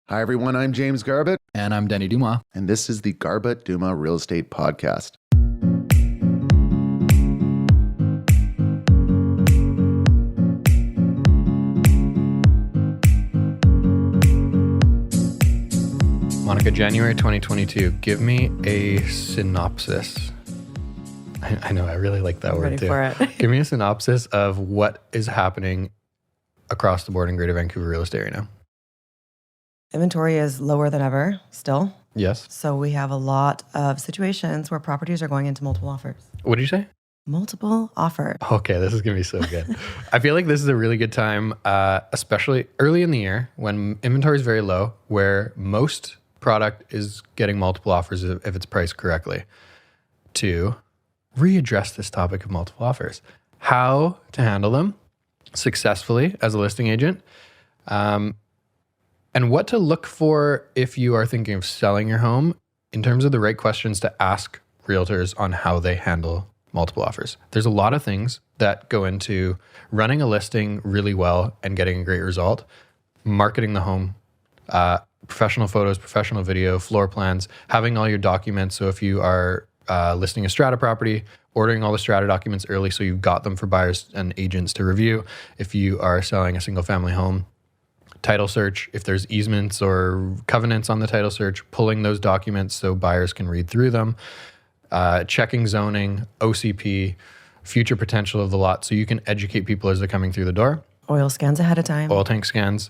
Hi, everyone. I'm James Garbutt, And I'm Denny Dumas. and this is the Garbutt Dumas Real Estate Podcast. Monica, January 2022. Give me a synopsis. I know, I really like that word too. Ready for it. Give me a synopsis of what is happening across the board in Greater Vancouver real estate right now. Inventory is lower than ever still. Yes. So we have a lot of situations where properties are going into multiple offers. What did you say? Multiple offers. Okay, this is going to be so good. I feel like this is a really good time, especially early in the year when inventory is very low, where most product is getting multiple offers if it's priced correctly, to readdress this topic of multiple offers, how to handle them successfully as a listing agent, and what to look for if you are thinking of selling your home in terms of the right questions to ask realtors on how they handle multiple offers. There's a lot of things that go into running a listing really well and getting a great result, marketing the home, professional photos, professional video, floor plans, having all your documents. So if you are listing a strata property, ordering all the strata documents early so you've got them for buyers and agents to review. If you are selling a single family home, title search, if there's easements or covenants on the title search, pulling those documents so buyers can read through them, checking zoning, OCP, future potential of the lot so you can educate people as they're coming through the door. Oil scans ahead of time. Oil tank scans.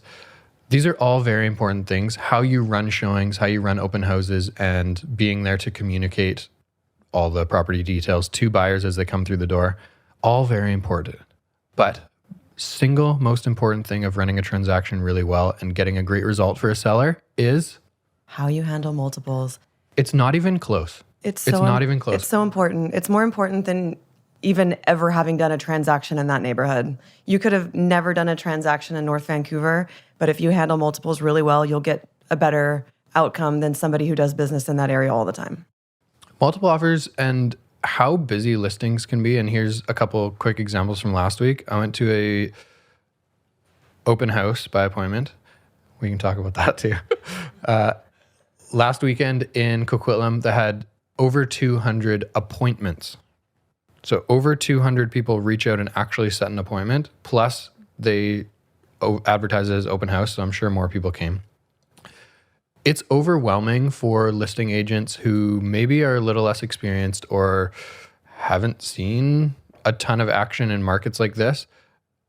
These are all very important things. How you run showings, how you run open houses, and being there to communicate all the property details to buyers as they come through the door, all very important. But single most important thing of running a transaction really well and getting a great result for a seller is How you handle multiples. it's not even close. It's not even close. It's so important. It's more important than even ever having done a transaction in that neighborhood. You could have never done a transaction in North Vancouver, but if you handle multiples really well, you'll get a better outcome than somebody who does business in that area all the time. Multiple offers and how busy listings can be. And here's a couple quick examples from last week. I went to a open house by appointment. We can talk about that too. Last weekend in Coquitlam, they had over 200 appointments. So over 200 people reach out and actually set an appointment. Plus they advertise it as open house. So I'm sure more people came. It's overwhelming for listing agents who maybe are a little less experienced or haven't seen a ton of action in markets like this.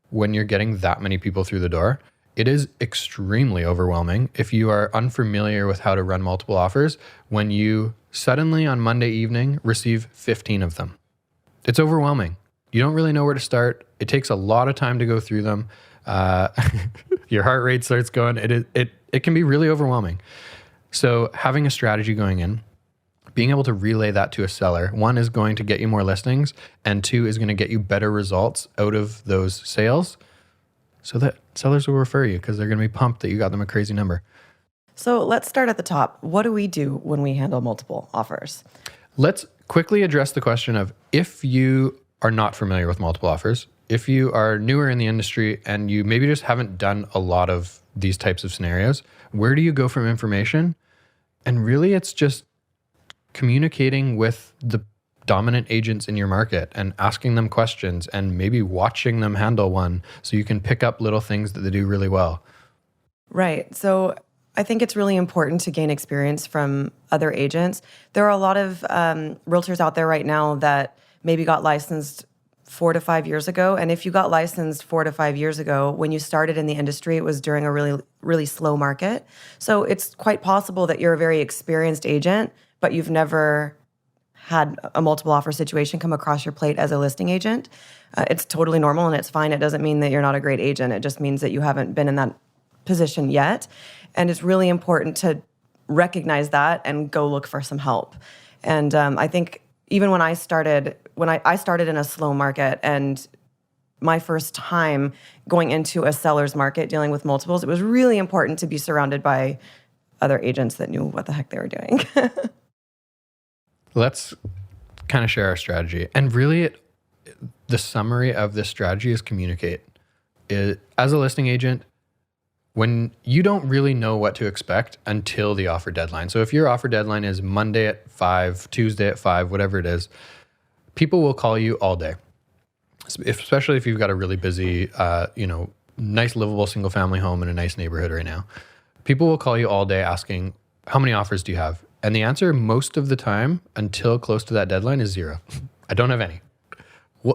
When you're getting that many people through the door, it is extremely overwhelming if you are unfamiliar with how to run multiple offers when you suddenly on Monday evening receive 15 of them. It's overwhelming. You don't really know where to start. It takes a lot of time to go through them. Your heart rate starts going. It can be really overwhelming. So having a strategy going in, being able to relay that to a seller, one is going to get you more listings, and two is going to get you better results out of those sales so that sellers will refer you because they're going to be pumped that you got them a crazy number. So let's start at the top. What do we do when we handle multiple offers? Let's quickly address the question of if you are not familiar with multiple offers, if you are newer in the industry and you maybe just haven't done a lot of these types of scenarios, where do you go from information? And really it's just communicating with the dominant agents in your market and asking them questions and maybe watching them handle one so you can pick up little things that they do really well. Right. So I think it's really important to gain experience from other agents. There are a lot of realtors out there right now that maybe got licensed 4 to 5 years ago. And if you got licensed 4 to 5 years ago, when you started in the industry, it was during a really, really slow market. So it's quite possible that you're a very experienced agent, but you've never had a multiple offer situation come across your plate as a listing agent. It's totally normal and it's fine. It doesn't mean that you're not a great agent. It just means that you haven't been in that position yet. And it's really important to recognize that and go look for some help. And I think even when I started in a slow market, and my first time going into a seller's market dealing with multiples, it was really important to be surrounded by other agents that knew what the heck they were doing. Let's kind of share our strategy. And really, the summary of this strategy is communicate. As a listing agent, when you don't really know what to expect until the offer deadline. So if your offer deadline is Monday at 5, Tuesday at 5, whatever it is, people will call you all day. Especially if you've got a really busy, nice livable single family home in a nice neighborhood right now. People will call you all day asking, how many offers do you have? And the answer most of the time until close to that deadline is 0. I don't have any.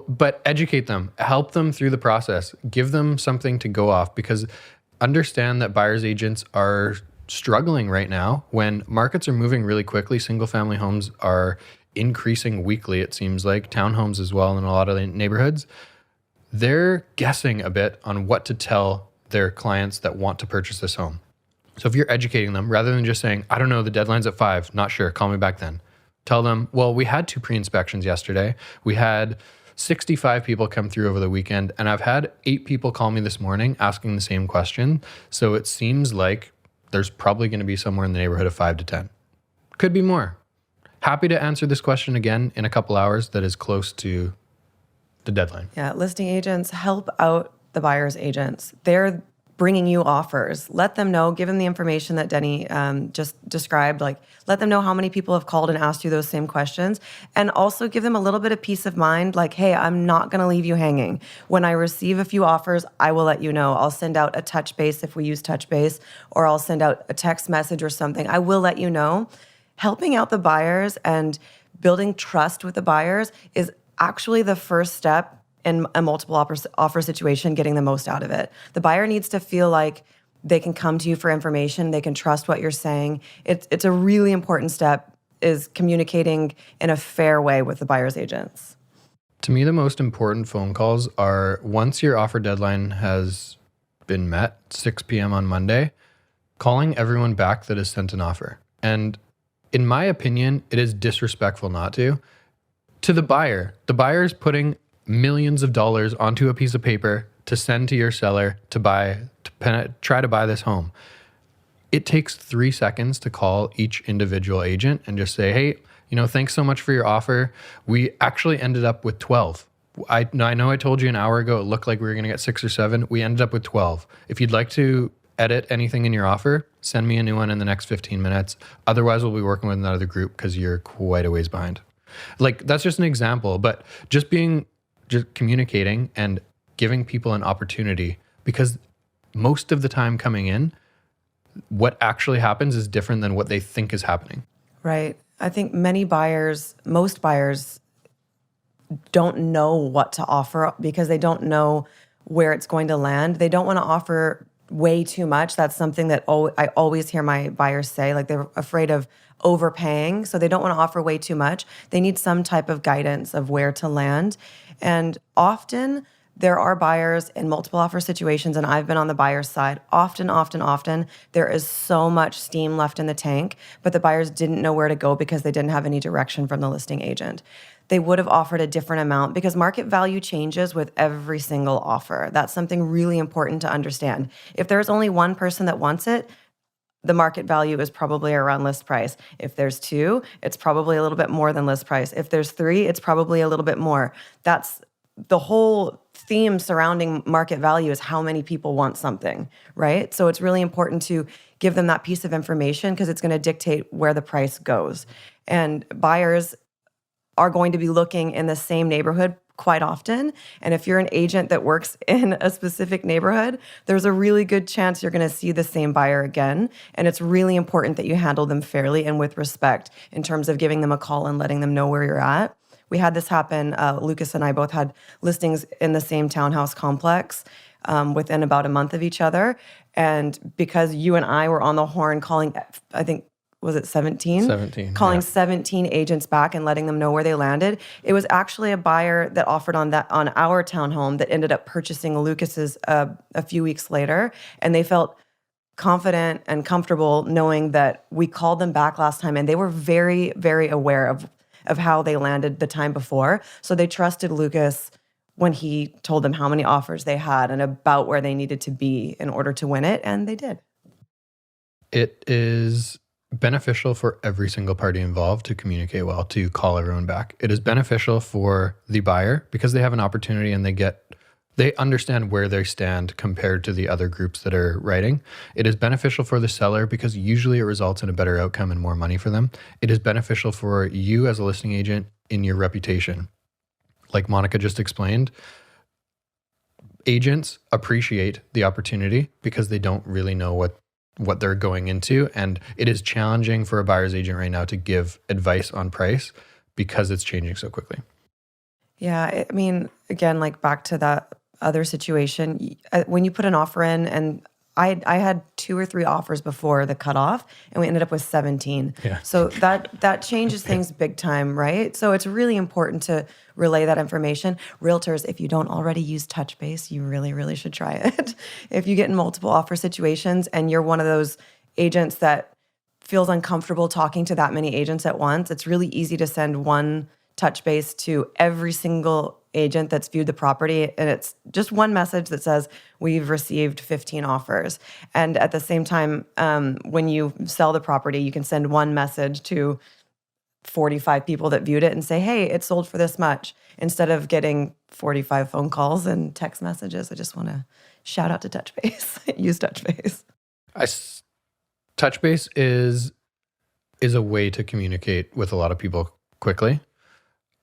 But educate them, help them through the process, give them something to go off, because understand that buyer's agents are struggling right now when markets are moving really quickly. Single family homes are increasing weekly, it seems like, townhomes as well in a lot of the neighborhoods. They're guessing a bit on what to tell their clients that want to purchase this home. So if you're educating them, rather than just saying, I don't know, the deadline's at 5, not sure, call me back then. Tell them, well, we had 2 pre-inspections yesterday. We had 65 people come through over the weekend, and I've had 8 people call me this morning asking the same question. So it seems like there's probably going to be somewhere in the neighborhood of 5 to 10. Could be more. Happy to answer this question again in a couple hours that is close to the deadline. Yeah, listing agents help out the buyer's agents. They're bringing you offers. Let them know, give them the information that Denny just described. Like, let them know how many people have called and asked you those same questions. And also give them a little bit of peace of mind. Like, hey, I'm not going to leave you hanging. When I receive a few offers, I will let you know. I'll send out a touch base if we use touch base, or I'll send out a text message or something. I will let you know. Helping out the buyers and building trust with the buyers is actually the first step in a multiple offer situation, getting the most out of it. The buyer needs to feel like they can come to you for information, they can trust what you're saying. It's a really important step, is communicating in a fair way with the buyer's agents. To me, the most important phone calls are once your offer deadline has been met, 6 p.m. on Monday, calling everyone back that has sent an offer. And in my opinion, it is disrespectful not to. To the buyer is putting millions of dollars onto a piece of paper to send to your seller try to buy this home. It takes 3 seconds to call each individual agent and just say, hey, thanks so much for your offer. We actually ended up with 12. I know I told you an hour ago it looked like we were going to get 6 or 7. We ended up with 12. If you'd like to edit anything in your offer, send me a new one in the next 15 minutes. Otherwise, we'll be working with another group because you're quite a ways behind. Like, that's just an example, but just communicating and giving people an opportunity, because most of the time coming in, what actually happens is different than what they think is happening. Right. I think most buyers don't know what to offer because they don't know where it's going to land. They don't want to offer way too much. That's something that I always hear my buyers say, like they're afraid of overpaying. So they don't want to offer way too much. They need some type of guidance of where to land. And often there are buyers in multiple offer situations, and I've been on the buyer's side. Often, there is so much steam left in the tank, but the buyers didn't know where to go because they didn't have any direction from the listing agent. They would have offered a different amount because market value changes with every single offer. That's something really important to understand. If there's only one person that wants it, the market value is probably around list price. If there's 2, it's probably a little bit more than list price. If there's 3, it's probably a little bit more. That's the whole theme surrounding market value, is how many people want something, right? So it's really important to give them that piece of information because it's going to dictate where the price goes. And buyers are going to be looking in the same neighborhood quite often. And if you're an agent that works in a specific neighborhood, there's a really good chance you're going to see the same buyer again. And it's really important that you handle them fairly and with respect in terms of giving them a call and letting them know where you're at. We had this happen. Lucas and I both had listings in the same townhouse complex within about a month of each other. And because you and I were on the horn calling, I think, was it 17? 17. Calling 17 agents back and letting them know where they landed. It was actually a buyer that offered on our townhome that ended up purchasing Lucas's a few weeks later. And they felt confident and comfortable knowing that we called them back last time, and they were very, very aware of how they landed the time before. So they trusted Lucas when he told them how many offers they had and about where they needed to be in order to win it, and they did. It is beneficial for every single party involved to communicate well, to call everyone back. It is beneficial for the buyer because they have an opportunity and they get They understand where they stand compared to the other groups that are writing. It is beneficial for the seller because usually it results in a better outcome and more money for them. It is beneficial for you as a listing agent in your reputation. Like Monica just explained, agents appreciate the opportunity because they don't really know what they're going into. And it is challenging for a buyer's agent right now to give advice on price because it's changing so quickly. Yeah, I mean, again, like back to that other situation, when you put an offer in, and I had 2 or 3 offers before the cutoff, and we ended up with 17. Yeah. So that changes things big time, right? So it's really important to relay that information. Realtors, if you don't already use TouchBase, you really, really should try it. If you get in multiple offer situations and you're one of those agents that feels uncomfortable talking to that many agents at once, it's really easy to send one TouchBase to every single agent that's viewed the property, and it's just one message that says we've received 15 offers. And at the same time, when you sell the property, you can send one message to 45 people that viewed it and say, hey, it sold for this much, instead of getting 45 phone calls and text messages. I just want to shout out to TouchBase. Use TouchBase. TouchBase is a way to communicate with a lot of people quickly.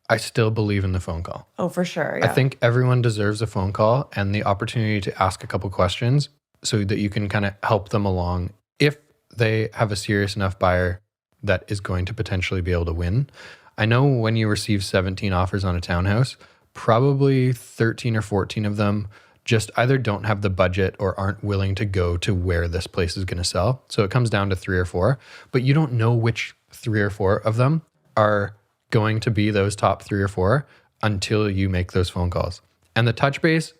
I still believe in the phone call. Oh, for sure. Yeah. I think everyone deserves a phone call and the opportunity to ask a couple questions so that you can kind of help them along if they have a serious enough buyer that is going to potentially be able to win. I know when you receive 17 offers on a townhouse, probably 13 or 14 of them just either don't have the budget or aren't willing to go to where this place is going to sell. So it comes down to 3 or 4, but you don't know which 3 or 4 of them are going to be those top 3 or 4 until you make those phone calls. And the TouchBase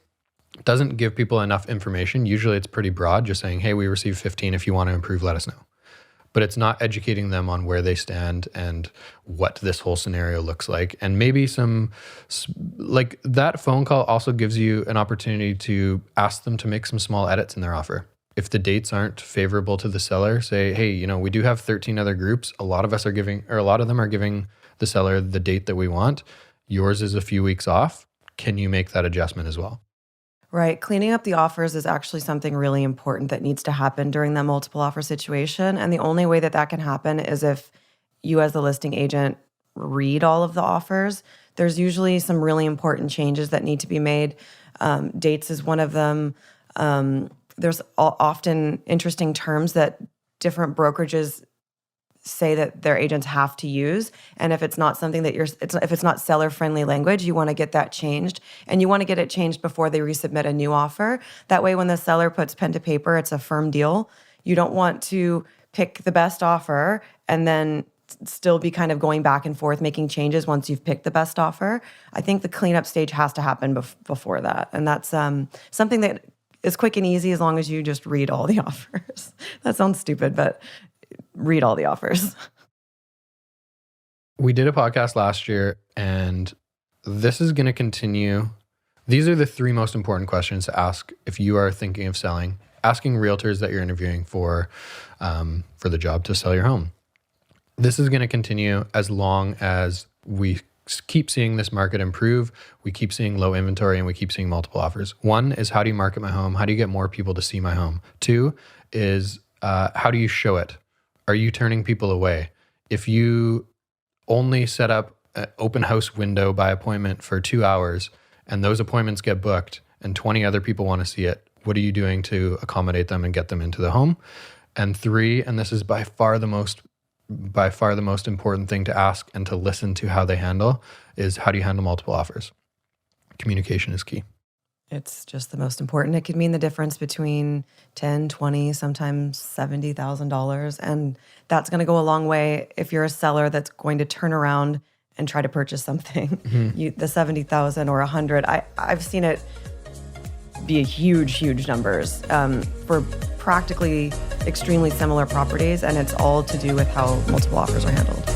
doesn't give people enough information. Usually it's pretty broad, just saying, hey, we received 15. If you want to improve, let us know. But it's not educating them on where they stand and what this whole scenario looks like. And maybe like that phone call also gives you an opportunity to ask them to make some small edits in their offer. If the dates aren't favorable to the seller, say, hey, we do have 13 other groups. A lot of them are giving the seller the date that we want. Yours is a few weeks off. Can you make that adjustment as well? Right. Cleaning up the offers is actually something really important that needs to happen during that multiple offer situation. And the only way that can happen is if you as the listing agent read all of the offers. There's usually some really important changes that need to be made. Dates is one of them. There's often interesting terms that different brokerages say that their agents have to use. And if it's not something that if it's not seller friendly language, you want to get that changed, and you want to get it changed before they resubmit a new offer. That way, when the seller puts pen to paper, it's a firm deal. You don't want to pick the best offer and then still be kind of going back and forth, making changes once you've picked the best offer. I think the cleanup stage has to happen before that. And that's something that is quick and easy as long as you just read all the offers. That sounds stupid, but read all the offers. We did a podcast last year, and this is going to continue. These are the 3 most important questions to ask if you are thinking of selling, asking realtors that you're interviewing for the job to sell your home. This is going to continue as long as we keep seeing this market improve, we keep seeing low inventory, and we keep seeing multiple offers. 1 is, how do you market my home? How do you get more people to see my home? 2 is, how do you show it? Are you turning people away? If you only set up an open house window by appointment for 2 hours and those appointments get booked and 20 other people want to see it, what are you doing to accommodate them and get them into the home? And 3, and this is by far the most important thing to ask and to listen to how they handle, is how do you handle multiple offers? Communication is key. It's just the most important. It could mean the difference between $10, $20, sometimes $70,000. And that's going to go a long way if you're a seller that's going to turn around and try to purchase something. Mm-hmm. The $70,000 or $100,000, I've seen it be huge numbers for practically extremely similar properties. And it's all to do with how multiple offers are handled.